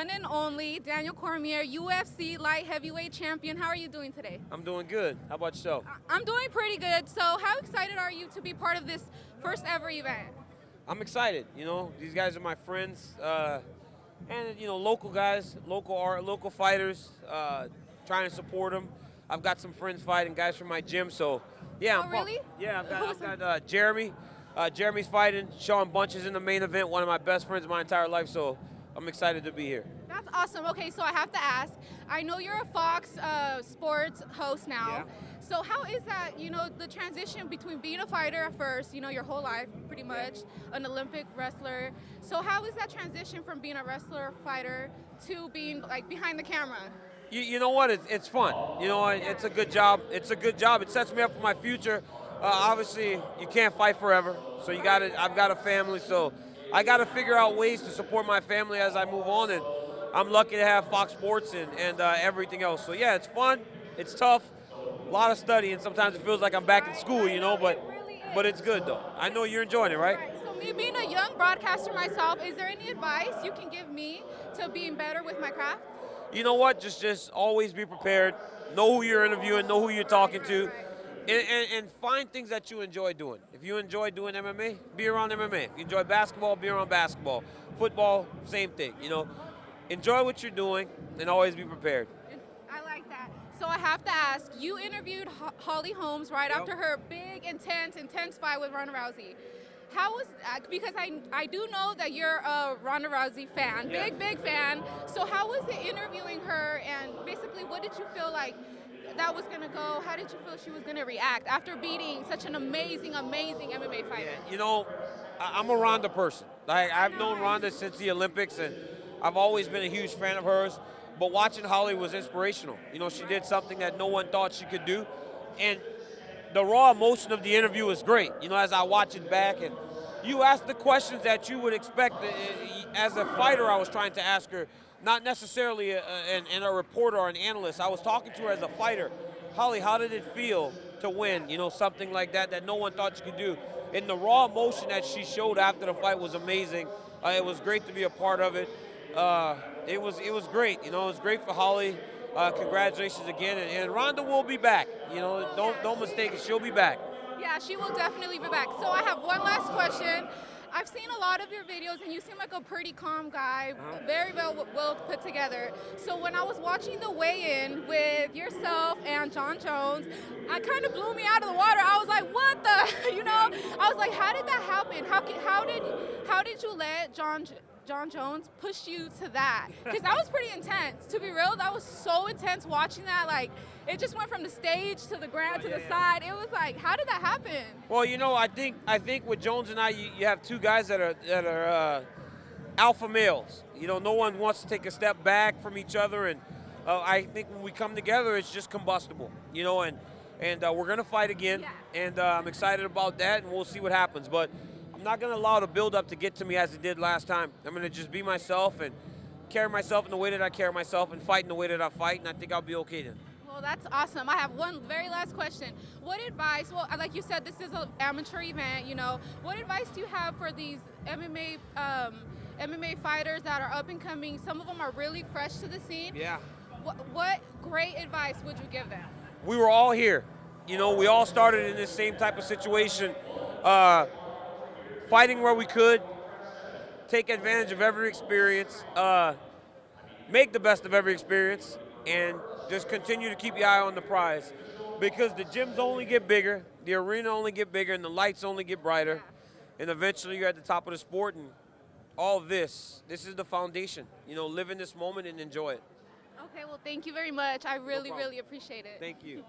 one and only Daniel Cormier, UFC light heavyweight champion. How are you doing today? I'm doing good. How about yourself? I'm doing pretty good. So how excited are you to be part of this first ever event? I'm excited. You know, these guys are my friends, and you know, local guys, local fighters. Trying to support them. I've got some friends fighting, guys from my gym. So yeah, Oh, I'm really? pumped. Yeah, I've got Jeremy. Jeremy's fighting. Sean Bunch is in the main event. One of my best friends my entire life. So I'm excited to be here. That's awesome. Okay, so I have to ask. I know you're a Fox Sports host now. Yeah. So how is that, you know, the transition between being a fighter at first, you know, your whole life pretty much, an Olympic wrestler. So how is that transition from being a wrestler, fighter, to being like behind the camera? You know what? It's fun. You know, it's a good job. It's a good job. It sets me up for my future. Obviously, you can't fight forever, so you got I've got a family, so I got to figure out ways to support my family as I move on. And I'm lucky to have Fox Sports and everything else. So yeah, it's fun. It's tough. A lot of studying. Sometimes it feels like I'm back in school, you know, but it's good though. I know you're enjoying it, right? So me being a young broadcaster myself, is there any advice you can give me to being better with my craft? You know what? Just always be prepared. Know who you're interviewing. Know who you're talking to. And find things that you enjoy doing. If you enjoy doing MMA, be around MMA. If you enjoy basketball, be around basketball. Football, same thing. You know, enjoy what you're doing and always be prepared. I like that. So I have to ask, you interviewed Holly Holmes right after her big, intense fight with Ronda Rousey. How was, because I do know that you're a Ronda Rousey fan, big fan. So how was it interviewing her, and basically what did you feel like that was going to go? How did you feel she was going to react after beating such an amazing MMA fighter? Yeah, you know, I'm a Ronda person. I've known Ronda since the Olympics, and I've always been a huge fan of hers. But watching Holly was inspirational. You know, she did something that no one thought she could do. And the raw emotion of the interview was great. You know, as I watch it back, and you asked the questions that you would expect. As a fighter, I was trying to ask her, not necessarily a reporter or an analyst. I was talking to her as a fighter. Holly, how did it feel to win? You know, something like that no one thought she could do. And the raw emotion that she showed after the fight was amazing. It was great to be a part of it. It was great. You know, it was great for Holly. Congratulations again. And Ronda will be back. You know, don't mistake it. She'll be back. Yeah, she will definitely be back. So I have one last question. I've seen a lot of your videos, and you seem like a pretty calm guy, very well put together. So when I was watching the weigh-in with yourself and Jon Jones, I kind of blew me out of the water. I was like, what the, you know? I was like, how did that happen? How did you let Jon Jones push you to that? Because that was pretty intense. To be real, that was so intense watching that. Like, it just went from the stage to the ground to the side. It was like, how did that happen? Well, you know, I think with Jones and I, you have two guys that are alpha males. You know, no one wants to take a step back from each other, and I think when we come together, it's just combustible. You know, and we're gonna fight again, and I'm excited about that, and we'll see what happens. But I'm not going to allow the build-up to get to me as it did last time. I'm going to just be myself and carry myself in the way that I carry myself and fight in the way that I fight, and I think I'll be okay then. Well, that's awesome. I have one very last question. What advice, well, like you said, this is an amateur event, you know. What advice do you have for these MMA fighters that are up and coming? Some of them are really fresh to the scene. Yeah. What great advice would you give them? We were all here. You know, we all started in this same type of situation. Fighting where we could, take advantage of every experience, make the best of every experience, and just continue to keep your eye on the prize. Because the gyms only get bigger, the arena only get bigger, and the lights only get brighter. And eventually you're at the top of the sport, and all this is the foundation. You know, live in this moment and enjoy it. Okay, well, thank you very much. I really appreciate it. Thank you.